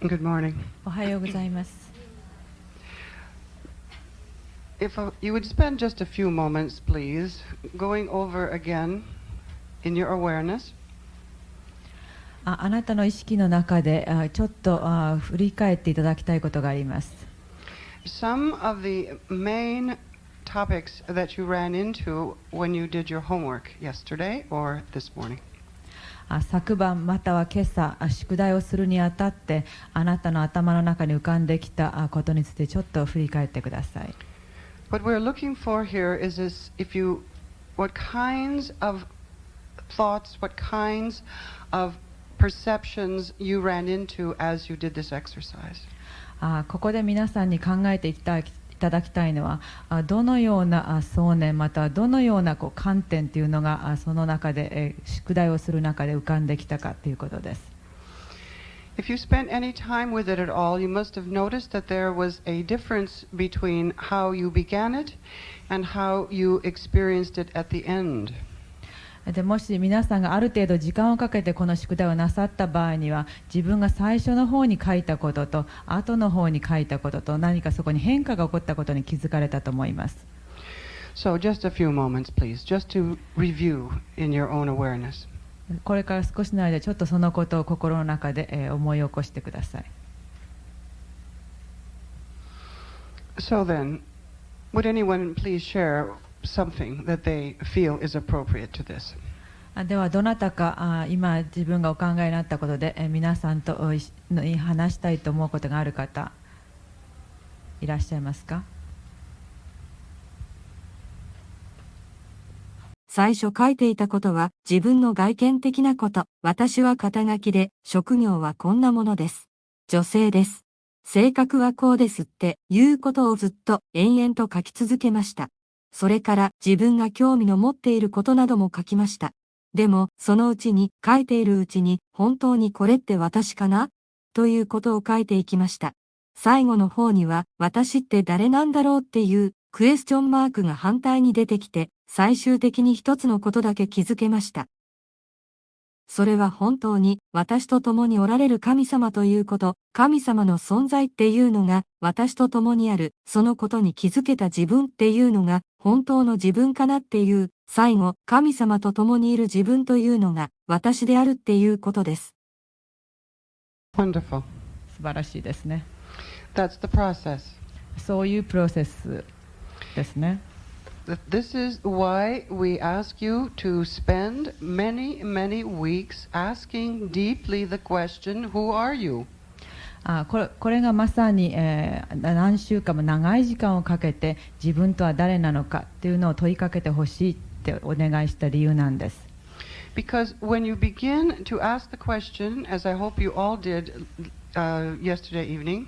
Good morning. おはようございます。If you would spend just a few moments, please, going over again in your awareness. あなたの意識の中でちょっと振り返っていただきたいことがあります。Some of the main topics that you ran into when you did your homework yesterday or this morning. 昨晩または今朝宿題をするにあたってあなたの頭の中に浮かんできたことについてちょっと振り返ってください。What we're looking for here is this, what kinds of thoughts, what kinds of perceptions you ran into as you did this exercise. ここで皆さんに考えていただきたいのは、どのような想念またはどのような観点というのがその中で宿題をする中で浮かんできたかということです。If you spent any time with it at all, you must have noticed that there was a difference between how you began it and how you experienced it at the end. でもし皆さんがある程度時間をかけてこの宿題をなさった場合には、自分が最初の方に書いたことと後の方に書いたことと何かそこに変化が起こったことに気づかれたと思います。So just a few moments, please, just to review in your own awareness. これから少しの間ちょっとそのことを心の中で思い起こしてください。So then, would anyone please share something that they feel is appropriate to this? ではどなたか今自分がお考えになったことで皆さんと話したいと思うことがある方いらっしゃいますか？最初書いていたことは自分の外見的なこと。私は肩書きで、職業はこんなものです。女性です。性格はこうですっていうことをずっと延々と書き続けました。それから自分が興味の持っていることなども書きました。でも、そのうちに書いているうちに本当にこれって私かなということを書いていきました。最後の方には私って誰なんだろうっていうクエスチョンマークが反対に出てきて、最終的に一つのことだけ気づけました。それは本当に私と共におられる神様ということ、神様の存在っていうのが私と共にある、そのことに気づけた自分っていうのが本当の自分かなっていう、最後、神様と共にいる自分というのが私であるっていうことです。Wonderful. 素晴らしいですね。That's the process. そういうプロセスですね。This is why we ask you to spend many, many weeks asking deeply the question, Who are you? これがまさに、何週間も長い時間をかけて自分とは誰なのかというのを問いかけてほしいってお願いした理由なんです。Because when you begin to ask the question, as I hope you all did yesterday evening,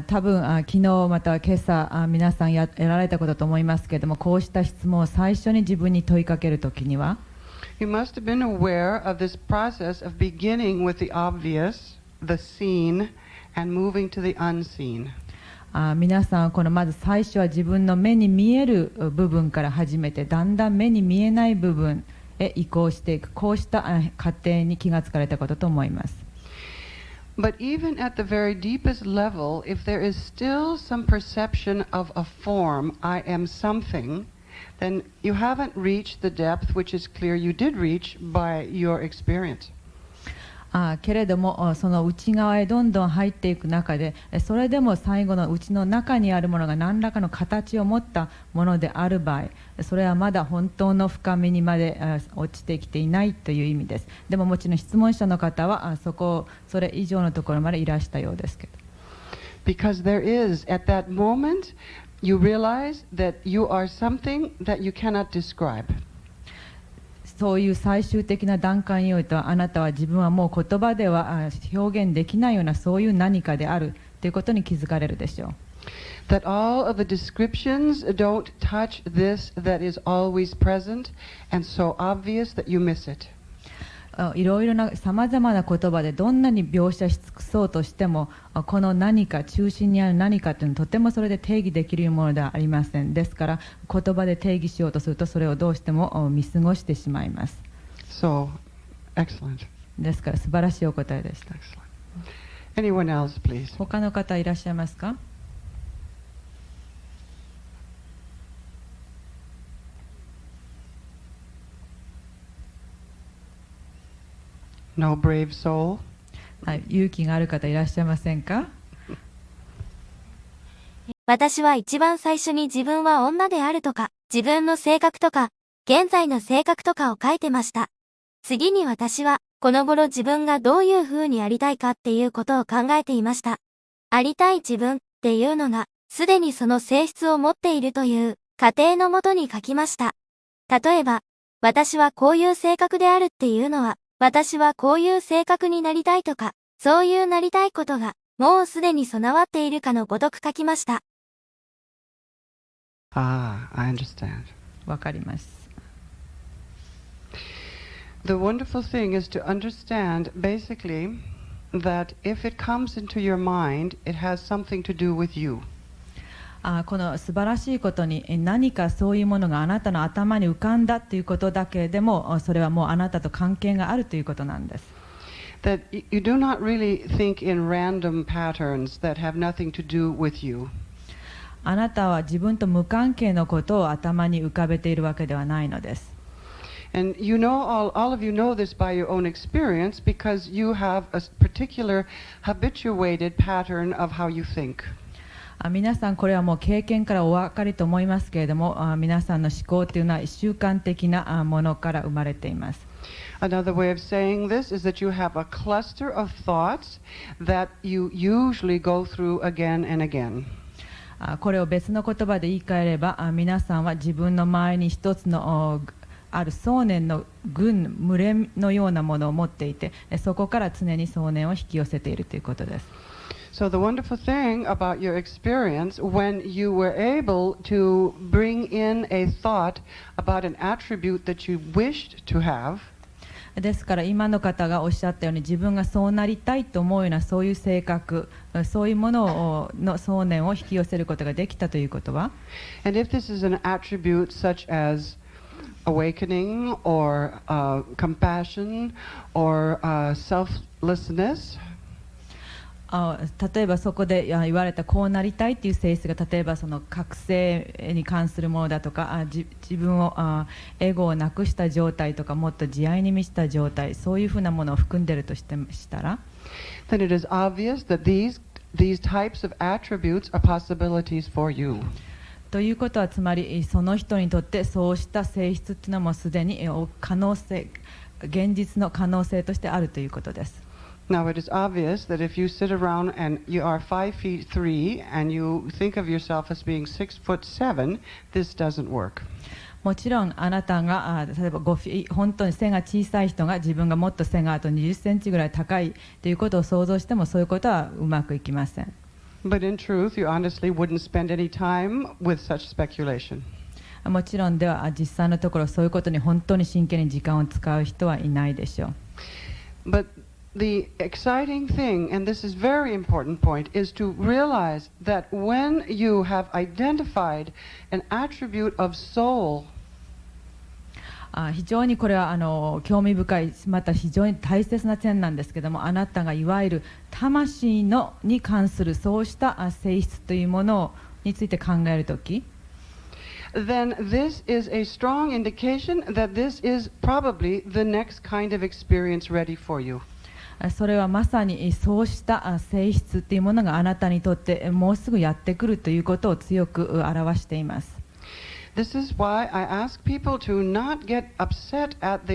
多分昨日または今朝皆さんやられたことと思いますけれども、こうした質問を最初に自分に問いかけるときには you must have been aware of this process of beginning with the obvious, the seen, and moving to the unseen. 皆さんはこのまず最初は自分の目に見える部分から始めて、だんだん目に見えない部分へ移行していく、こうした過程に気がつかれたことと思います。But even at the very deepest level, if there is still some perception of a form, I am something, then you haven't reached the depth which is clear you did reach by your experience. けれどもその内側へどんどん入っていく中で、それでも最後の内の中にあるものが何らかの形を持ったものである場合、それはまだ本当の深みにまで落ちてきていないという意味です。でももちろん質問者の方はそれ以上のところまでいらしたようですけど。Because there is, at that moment, you realize that you are something that you cannot describe. そういう最終的な段階においては、あなたは自分はもう言葉では表現できないようなそういう何かであるということに気づかれるでしょう。That all of the descriptions don't touch this that is always present and so obvious that you miss it. いろいろなさまざまな言葉でどんなに描写し尽くそうとしても、この何か中心にある何かというのはとてもそれで定義できるものではありません。ですから言葉で定義しようとするとそれをどうしても見過ごしてしまいます。So, excellent. ですから素晴らしいお答えでした。Anyone else, please? 他の方いらっしゃいますか？ No brave soul? はい、勇気がある方いらっしゃいませんか？私は一番最初に自分は女であるとか、自分の性格とか、現在の性格とかを書いてました。次に私は、この頃自分がどういう風にありたいかっていうことを考えていました。ありたい自分っていうのが、すでにその性質を持っているという過程のもとに書きました。例えば、私はこういう性格であるっていうのは、私はこういう性格になりたいとか、そういうなりたいことが、もうすでに備わっているかのごとく書きました。Ah, I understand. わかります。The wonderful thing is to understand, basically, that if it comes into your mind, it has something to do with you. この素晴らしいことに何かそういうものがあなたの頭に浮かんだということだけでもそれはもうあなたと関係があるということなんです。That you do not really think in random patterns that have nothing to do with you. あなたは自分と無関係のことを頭に浮かべているわけではないのです。And you know, all of you know this by your own experience because you have a particular habituated pattern of how you think. 皆さんこれはもう経験からお分かりと思いますけれども、皆さんの思考というのは習慣的なものから生まれています。Another way of saying this is that you have a cluster of thoughts that you usually go through again and again. これを別の言葉で言い換えれば、皆さんは自分の前に一つのある想念の群れのようなものを持っていて、そこから常に想念を引き寄せているということです。So the wonderful thing about your experience, when you were able to bring in a thought about an attribute that you wished to have, ですから今の方がおっしゃったように自分がそうなりたいと思うようなそういう性格、そういうものの想念を引き寄せることができたということは、 and if this is an attribute such as awakening or compassion or selflessness, 例えばそこで言われたこうなりたいという性質が例えばその覚醒に関するものだとか、自分をエゴをなくした状態とかもっと慈愛に満ちた状態、そういうふうなものを含んでいるとしたら、 then it is obvious that these types of attributes are possibilities for you. ということはつまりその人にとってそうした性質というのはもうすでに可能性、現実の可能性としてあるということです。Now it is obvious that if you sit around and you are 5'3" and you think of yourself as being 6'7", this doesn't work. もちろんあなたが例えば本当に背が小さい人が自分がもっと背があと20センチぐらい高いということを想像してもそういうことはうまくいきません。But in truth, you honestly wouldn't spend any time with such speculation. もちろんでは実際のところそういうことに本当に真剣に時間を使う人はいないでしょう。 But the exciting thing, and this is a very important point, is to realize that when you have identified an attribute of soul, 非常にこれは興味深い、また非常に大切な点なんですけども、あなたがいわゆる魂に関するそうした性質というものについて考えるとき、 then this is a strong indication that this is probably the next kind of experience ready for you. それはまさにそうした性質というものがあなたにとってもうすぐやってくるということを強く表しています。This is why I ask people to not get upset at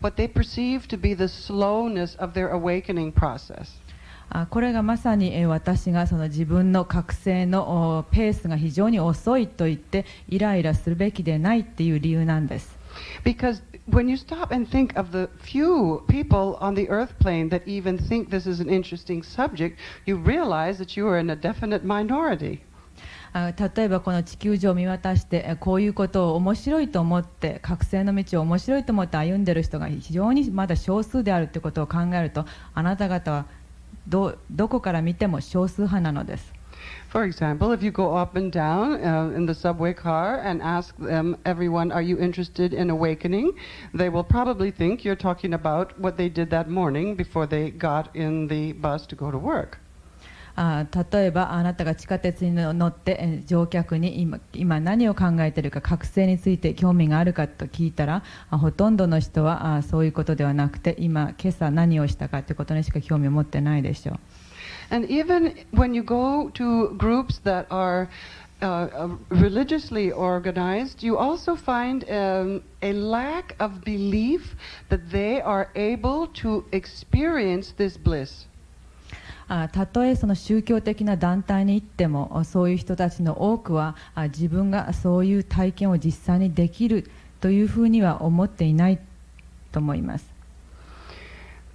what they perceive to be the slowness of their awakening process. これがまさに私がその自分の覚醒のペースが非常に遅いと言ってイライラするべきでないっていう理由なんです。Because when you stop and think of the few people on the earth plane that even think this is an interesting subject, you realize that you are in a definite minority. 例えばこの地球上を見渡してこういうことを面白いと思って覚醒の道を面白いと思って歩んでいる人が非常にまだ少数であるということを考えると、あなた方はどこから見ても少数派なのです。For example, if you go up and down in the subway car and ask everyone, are you interested in awakening? They will probably think you're talking about what they did that morning before they got in the bus to go to work. 例えばあなたが地下鉄に乗って乗客に今何を考えているか、覚醒について興味があるかと聞いたら、ほとんどの人はそういうことではなくて、今朝何をしたかということにしか興味を持ってないでしょう。And even when you go to groups that are religiously organized, you also find a lack of belief that they are able to experience this bliss. たとえその宗教的な団体に行っても、そういう人たちの多くは自分がそういう体験を実際にできるというふうには思っていないと思います。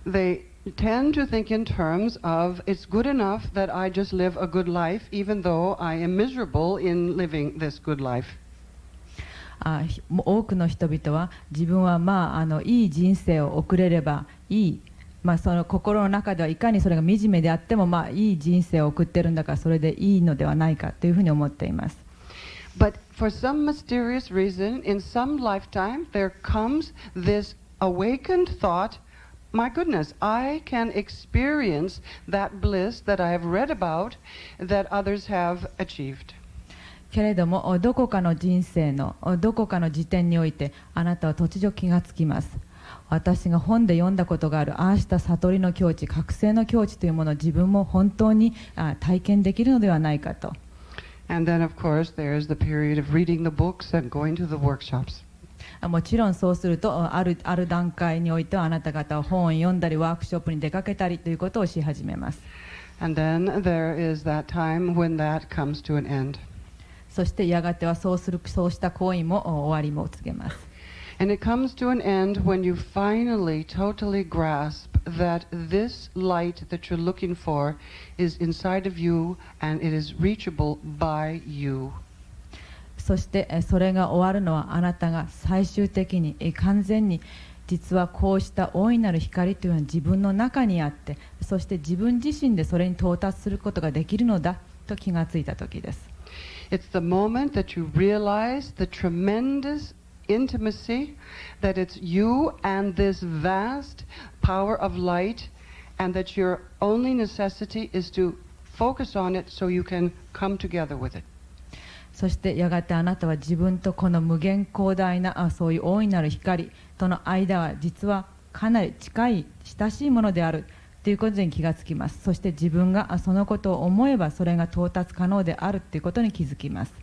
They tend to think in terms of it's good enough that I just live a good life even though I am miserable in living this good life. 多くの人々は自分はいい人生を送れればいい、その心の中ではいかにそれが惨めであってもいい人生を送ってるんだからそれでいいのではないかというふうに思っています。But for some mysterious reason, in some lifetime, there comes this awakened thought, my goodness, I can experience that bliss that I have read about that others have achieved. けれどもどこかの人生のどこかの時点においてあなたは突如気がつきます。私が本で読んだことがあるああした悟りの境地、覚醒の境地というものを自分も本当に体験できるのではないかと。And then, of course, there is the period of reading the books and going to the workshops. もちろんそうするとある段階においてはあなた方は本を読んだりワークショップに出かけたりということをし始めます。And then there is that time when that comes to an end. そしてやがてはそうした行為も終わりも告げます。And it comes to an end when you finally totally grasp that this light that you're looking for is inside of you and it is reachable by you. そしてそれが終わるのはあなたが最終的に完全に実はこうした大いなる光というのは自分の中にあって、そして自分自身でそれに到達することができるのだと気がついた時です。It's the moment that you realize the tremendous intimacy that it's you and this vast power of light and that your only necessity is to focus on it so you can come together with it. そしてやがてあなたは自分とこの無限広大なそういう大いなる光との間は実はかなり近い親しいものであるということに気がつきます。そして自分がそのことを思えばそれが到達可能であるということに気づきます。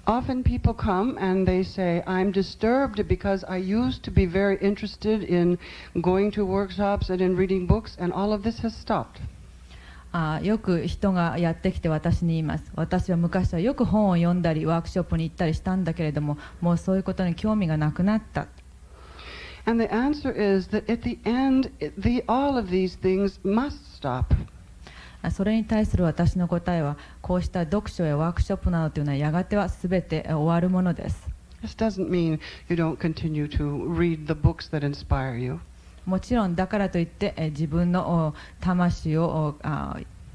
Often people come and they say, I'm disturbed because I used to be very interested in going to workshops and in reading books and all of this has stopped. よく人がやってきて私に言います。私は昔はよく本を読んだりワークショップに行ったりしたんだけれども、もうそういうことに興味がなくなった。And the answer is that at the end, all of these things must stop. それに対する私の答えは、こうした読書やワークショップなどというのはやがてはすべて終わるものです。This doesn't mean you don't continue to read the books that inspire you. もちろんだからといって自分の魂を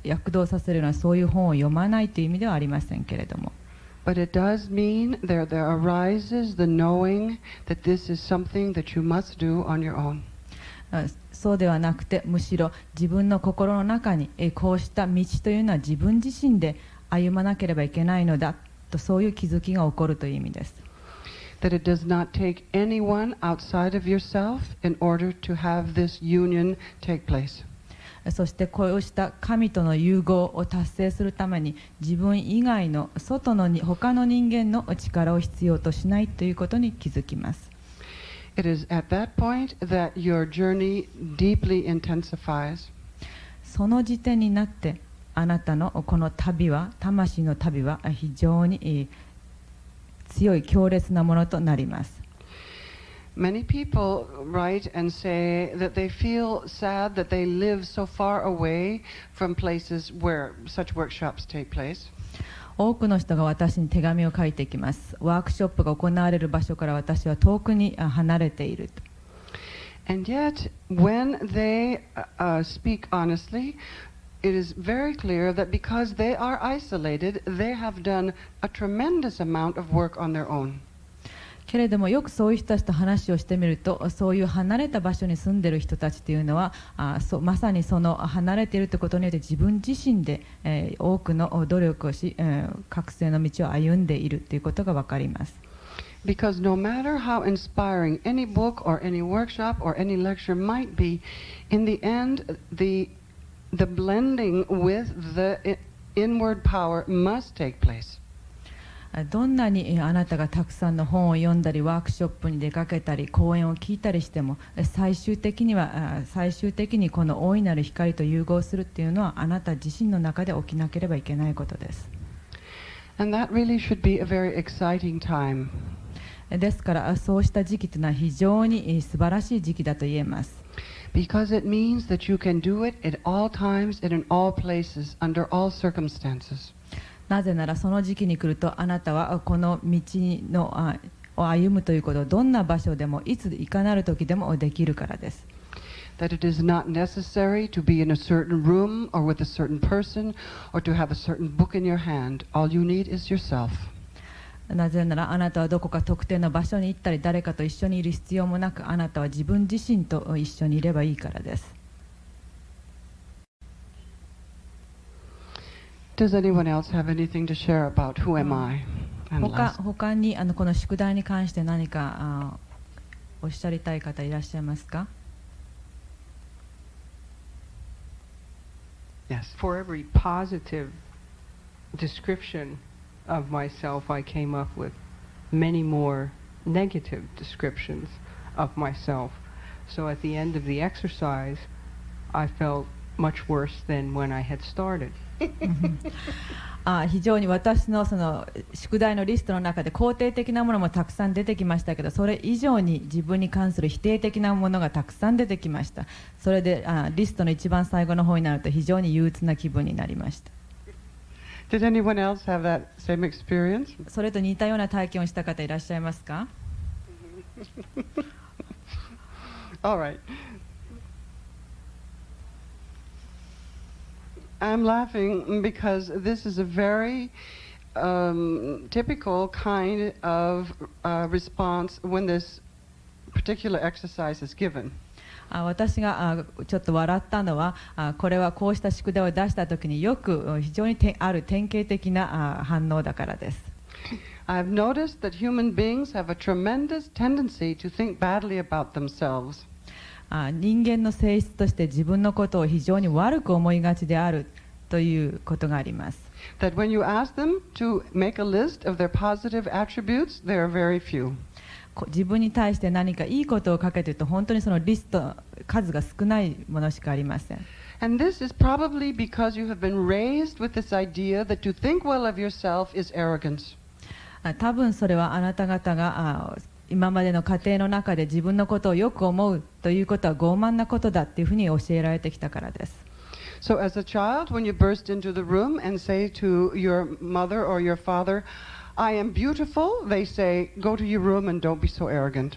躍動させるようなそういう本を読まないという意味ではありませんけれども。But it does mean there arises the knowing that this is something that you must do on your own. そうではなくて、むしろ自分の心の中にこうした道というのは自分自身で歩まなければいけないのだと、そういう気づきが起こるという意味です。That it does not take anyone outside of yourself in order to have this union take place. そしてこうした神との融合を達成するために自分以外の外の他の人間の力を必要としないということに気づきます。It is at that point that your journey deeply intensifies. その時点になってあなたのこの旅は、魂の旅は非常に強い強烈なものとなります。Many people write and say that they feel sad that they live so far away from places where such workshops take place. 多くの人が私に手紙を書いてきます。ワークショップが行われる場所から私は遠くに離れている。And yet, when they speak honestly, it is very clear that because they are isolated, they have done a tremendous amount of work on their own. けれどもよくそういう人たちと話をしてみると、そういう離れた場所に住んでいる人たちというのはまさにその離れているということによって自分自身で、多くの努力をし、覚醒の道を歩んでいるということが分かります。Because no matter how inspiring any book or any workshop or any lecture might be, in the end, the blending with the inward power must take place. どんなにあなたがたくさんの本を読んだりワークショップに出かけたり講演を聞いたりしても、最終的にこの大いなる光と融合するっていうのはあなた自身の中で起きなければいけないことです。And that really should be a very exciting time. ですからそうした時期というのは非常に素晴らしい時期だと言えます。Because it means that you can do it at all times and in all places, under all circumstances. なぜならその時期に来るとあなたはこの道を歩むということをどんな場所でもいついかなる時でもできるからです。That it is not necessary to be in a certain room or with a certain person or to have a certain book in your hand. All you need is yourself. なぜならあなたはどこか特定の場所に行ったり誰かと一緒にいる必要もなく、あなたは自分自身と一緒にいればいいからです。Does anyone else have anything to share about who am I? 他にこの宿題に関して何かおっしゃりたい方いらっしゃいますか？ Yes. For every positive description of myself, I came up with many more negative descriptions of myself. So at the end of the exercise, I felt much worse than when I had started. 非常に私のその宿題のリストの中で肯定的なものもたくさん出てきましたけど、それ以上に自分に関する否定的なものがたくさん出てきました。それでリストの一番最後の方になると非常に憂鬱な気分になりました。Did anyone else have that same experience? それと似たような体験をした方いらっしゃいますか？ All right. I'm laughing because this is a very typical kind of response when this particular exercise is given. 私がちょっと笑ったのは、これはこうした宿題を出したときによく非常にある典型的な反応だからです。I've noticed that human beings have a tremendous tendency to think badly about themselves. 人間の性質として自分のことを非常に悪く思いがちであるということがあります。That when you ask them to make a list of their positive attributes, there are very few. 自分に対して何かいいことを書けというと本当にそのリスト数が少ないものしかありません。And this is probably because you have been raised with this idea that to think well of yourself is arrogance. 多分それはあなた方が今までの家庭の中で自分のことをよく思うということは傲慢なことだというふうに教えられてきたからです。So as a child, when you burst into the room and say to your mother or your father, I am beautiful, they say, go to your room and don't be so arrogant.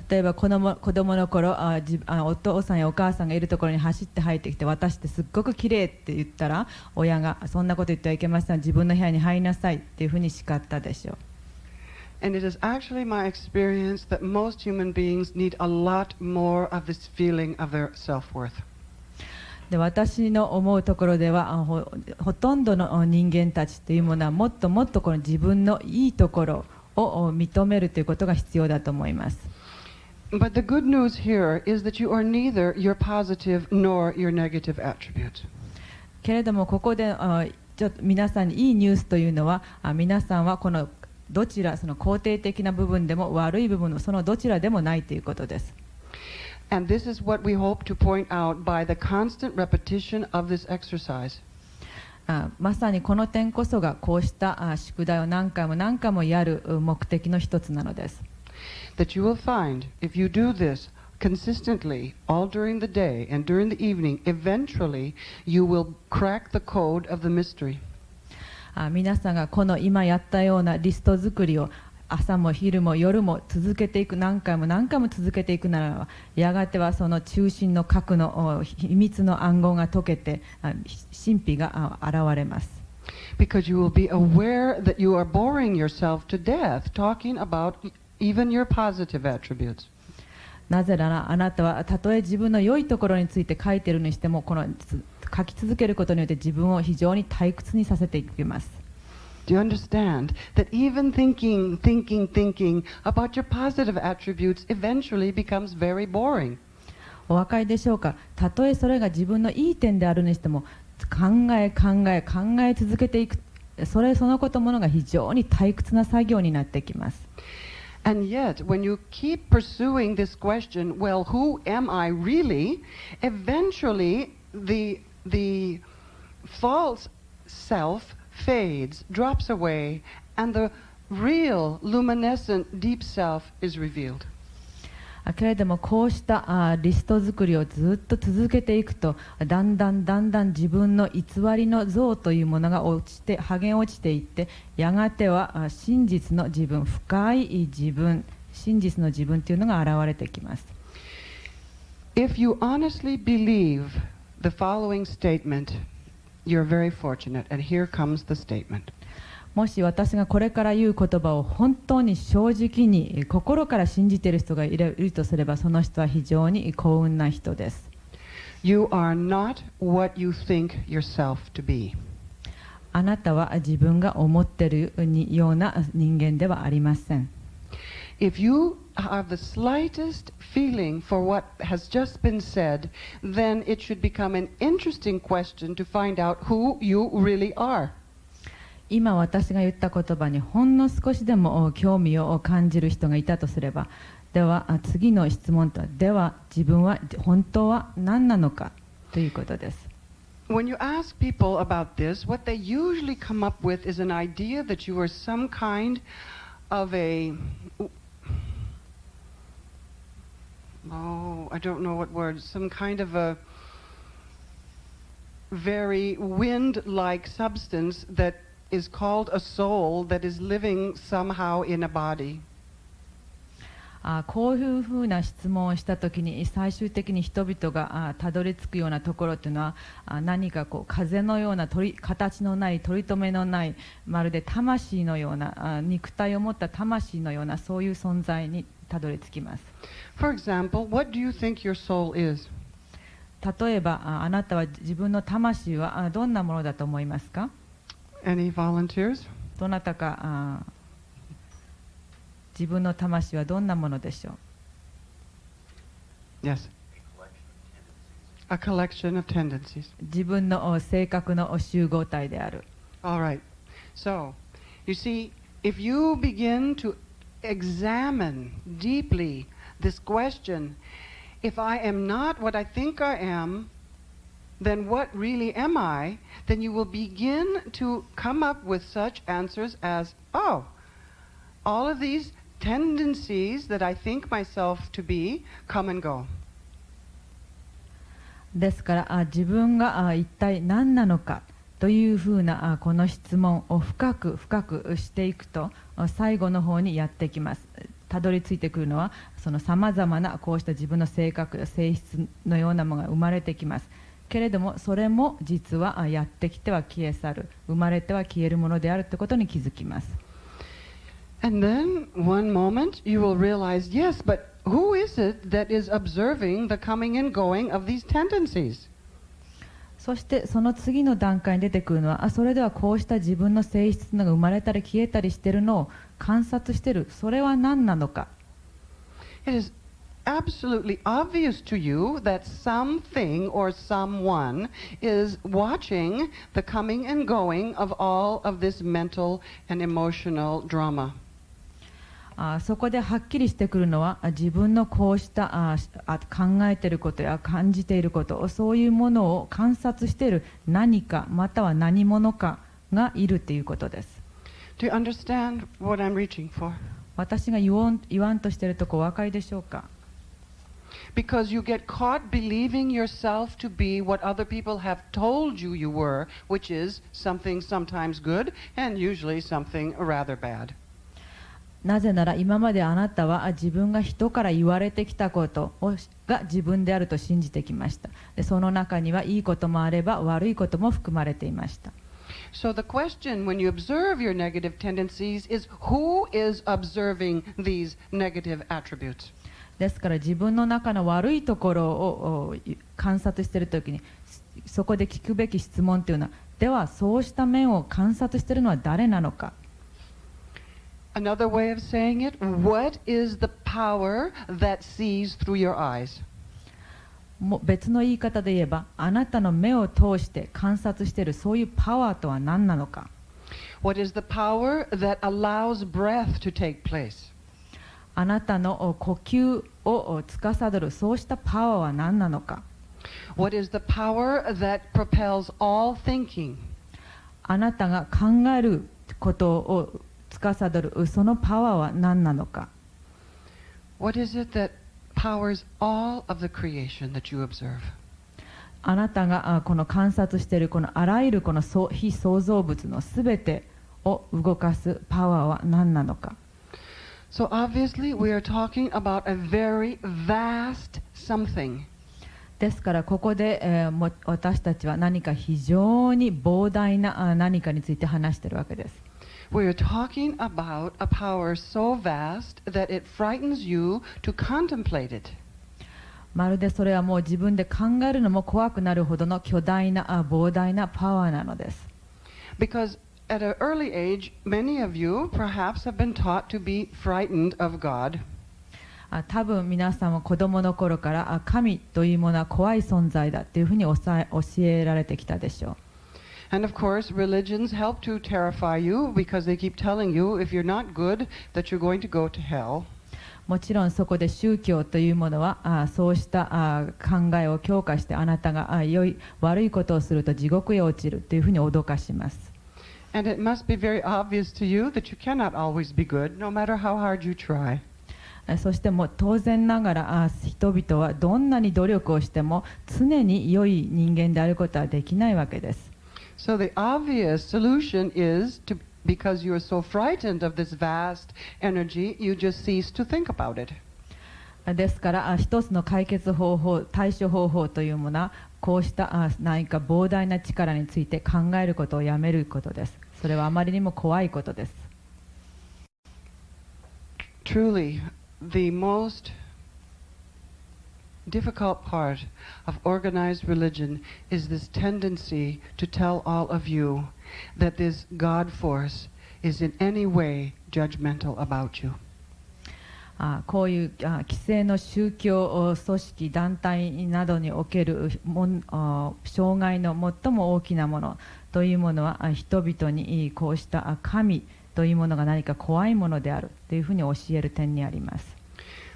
例えば子供の頃お父さんやお母さんがいるところに走って入ってきて、私ってすっごく綺麗って言ったら、親がそんなこと言ってはいけません、自分の部屋に入りなさいっていうふうに叱ったでしょう。And it is actually my experience that most human beings need a lot more of this feeling of their self-worth. で私の思うところでは ほとんどの人間たちというものはもっともっとこの自分のいいところを認めるということが必要だと思います。But the good news here is that you are neither your positive nor your negative attributes. けれどもここでちょっと皆さんにいいニュースというのは、皆さんはこのどちらその肯定的な部分でも悪い部分のそのどちらでもないということです。And this is what we hope to point out by the constant repetition of this exercise. まさにこの点こそがこうした宿題を何回も何回もやる目的の一つなのです。That you will find, if you do this consistently all during the day and during the evening, eventually you will crack the code of the mystery. 皆さんがこの今やったようなリスト作りを朝も昼も夜も続けていく、何回も何回も続けていくならば、やがてはその中心の核の秘密の暗号が解けて、神秘が現れます。Because you will be aware that you are boring yourself to death talking about even your positive attributes. なぜならあなたはたとえ自分の良いところについて書いているにしても、この書き続けることによって自分を非常に退屈にさせていきます。Do you understand that even thinking about your positive attributes eventually becomes very boring? お分かりでしょうか。たとえそれが自分のいい点であるにしても、考え続けていく、そのことものが非常に退屈な作業になってきます。And yet, when you keep pursuing this question, well, who am I really? Eventually, the false self fades, drops away, and the real luminescent deep self is revealed. けれどもこうしたリスト作りをずっと続けていくと、だんだん自分の偽りの像というものが剥げ落ちていって、やがては真実の自分、深い自分、真実の自分というのが現れてきます。If you honestly believe the following statement, you're very fortunate, and here comes the statement. もし私がこれから言う言葉を本当に正直に心から信じている人がいるとすれば、その人は非常に幸運な人です。You are not what you think yourself to be. あなたは自分が思っているような人間ではありません。If you have the slightest feeling for what has just been said, then it should become an interesting question to find out who you really are. 今私が言った言葉にほんの少しでも興味を感じる人がいたとすれば、では次の質問とは、では自分は本当は何なのかということです。When you ask people about this, what they usually come up with is an idea that you are some kind of I don't know what word, some kind of a very wind-like substance that is called a soul that is living somehow in a body. こういうふうな質問をしたときに、最終的に人々がたどり着くようなところというのは、何か風のような形のない、取り留めのない、まるで魂のような、肉体を持った魂のような、そういう存在にたどり着きます。For example, what do you think your soul is? 例えばあなたは自分の魂はどんなものだと思いますか？ Any volunteers? どなたか自分の魂はどんなものでしょう？ Yes. A collection of tendencies. 自分の性格の集合体である。All right. So, you see, if you begin to examine deeply this question, if I am not what I think I am, then what really am I? Then you will begin to come up with such answers as, oh, all of these tendencies that I think myself to be come and go. ですから自分が一体何なのかというふうなこの質問を深くしていくと、最後の方にやってきます。たどり着いてくるのは、そのさまざまなこうした自分の性格、性質のようなものが生まれてきます。けれどもそれも実はやってきては消え去る、生まれては消えるものであるということに気づきます。And then one moment you will realize, yes, but who is it that is observing the coming and going of these tendencies? そしてその次の段階に出てくるのは、それではこうした自分の性質が生まれたり消えたりしているのを観察している、それは何なのか。It is absolutely obvious to you that something or someone is watching the coming and going of all of this mental and emotional drama. そこではっきりしてくるのは、自分のこうした考えていることや感じていること、そういうものを観察している何かまたは何者かがいるということです。Do you understand what I'm reaching for? 私が言わんとしているところお分かりでしょうか？ Because you get caught believing yourself to be what other people have told you you were, which is something sometimes good and usually something rather bad. なぜなら今まであなたは自分が人から言われてきたことが自分であると信じてきました。でその中にはいいこともあれば悪いことも含まれていました。So the question when you observe your negative tendencies is who is observing these negative attributes? ですから自分の中の悪いところを観察しているときにそこで聞くべき質問というのは、ではそうした面を観察しているのは誰なのか。Another way of saying it, what is the power that sees through your eyes? も別の言い方で言えば、あなたの目を通して観察しているそういうパワーとは何なのか。What is the power that allows breath to take place? あなたの呼吸を司るそうしたパワーは何なのか。What is the power that propels all thinking? あなたが考えることを司るそのパワーは何なのか。What is it that powers all of the creation that you observe? あなたがこの観察しているこのあらゆるこの非創造物のすべてを動かすパワーは何なのか。So obviously we are talking about a very vast something. ですからここで、私たちは何か非常に膨大な何かについて話しているわけです。We are talking about a power so vast that it frightens you to contemplate it. まるでそれはもう自分で考えるのも怖くなるほどの巨大な膨大なパワーなのです。Because at an early age, many of you perhaps have been taught to be frightened of God. 多分皆さんも子供の頃から神というものは怖い存在だというふうに教えられてきたでしょう。And of course, religions help to terrify you because they keep telling you if you're not good, that you're going to go to hell. もちろんそこで宗教というものはそうした考えを強化してあなたが悪いことをすると地獄へ落ちるというふうに脅かします。And it must be very obvious to you that you cannot always be good, no matter how hard you try. そしてもう当然ながら人々はどんなに努力をしても常に良い人間であることはできないわけです。So the obvious solution is to, because you are so frightened of this vast energy, you just cease to think about it. ですから一つの解決方法、対処方法というものはこうした何か膨大な力について考えることをやめることです。それはあまりにも怖いことです。Truly, the most difficult part of organized religion is this tendency to tell all of you that this God force is in any way judgmental about you. こういう既成の宗教組織団体などにおける障害の最も大きなものというものは人々にこうした神というものが何か怖いものであるというふうに教える点にあります。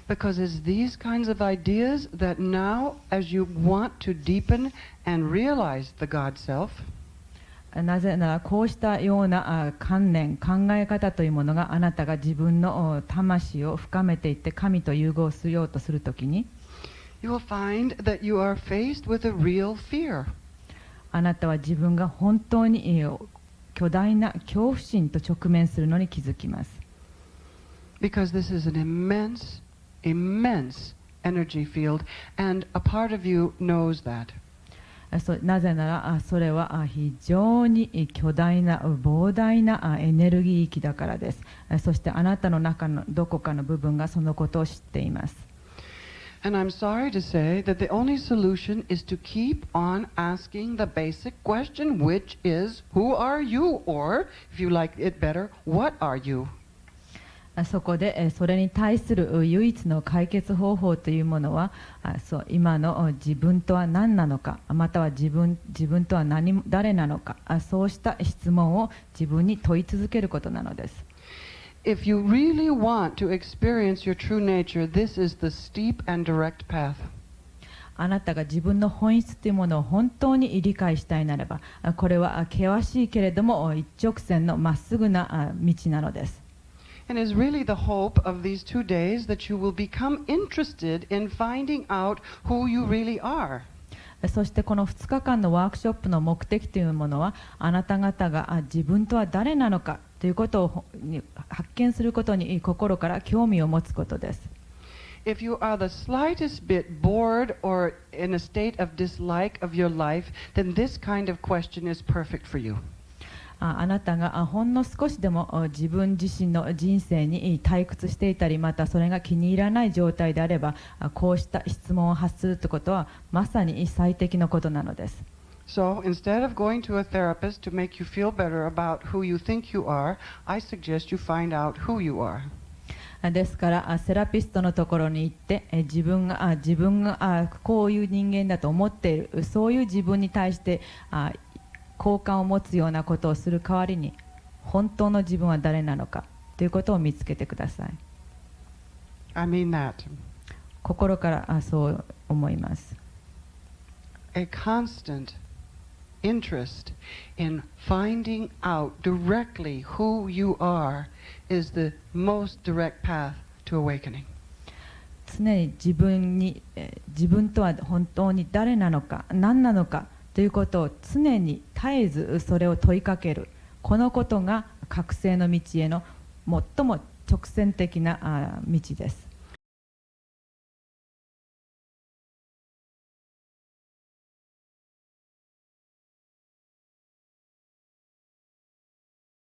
Because it's these kinds of ideas that now, as you want to deepen and realize the God self, なぜならこうしたような観念、考え方というものがあなたが自分の魂を深めていって神と融合しようとするときに you will find that you are faced with a real fear. あなたは自分が本当に巨大な恐怖心と直面するのに気づきます。Because this is an immense energy field, and a part of you knows that. なぜならそれは非常に巨大な膨大なエネルギー域だからです。そしてあなたの中のどこかの部分がそのことを知っています。And I'm sorry to say that the only solution is to keep on asking the basic question, which is, who are you? Or, if you like it better, what are you? そこでそれに対する唯一の解決方法というものは今の自分とは何なのか、または自分とは誰なのか、そうした質問を自分に問い続けることなのです。If you really want to experience your true nature, this is the steep and direct path. あなたが自分の本質というものを本当に理解したいならば、これは険しいけれども一直線のまっすぐな道なのです。And it's really the hope of these 2 days that you will become interested in finding out who you really are. そしてこの2日間のワークショップの目的というものはあなた方が自分とは誰なのかということを発見することに心から興味を持つことです。If you are the slightest bit bored or in a state of dislike of your life, then this kind of question is perfect for you. あなたがほんの少しでも自分自身の人生に退屈していたり、またそれが気に入らない状態であれば、こうした質問を発するということはまさに最適のことなのです。So instead of going to a therapist to make you feel better about who you think you are, I suggest you find out who you are. ですからセラピストのところに行って自分がこういう人間だと思っている、そういう自分に対して好感を持つようなことをする代わりに、本当の自分は誰なのかということを見つけてください。I mean that. 心からそう思います。A constant interest in finding out directly who you are is the most direct path to awakening. 常に自分とは本当に誰なのか何なのかということを常に絶えずそれを問いかける、このことが覚醒の道への最も直線的な道です。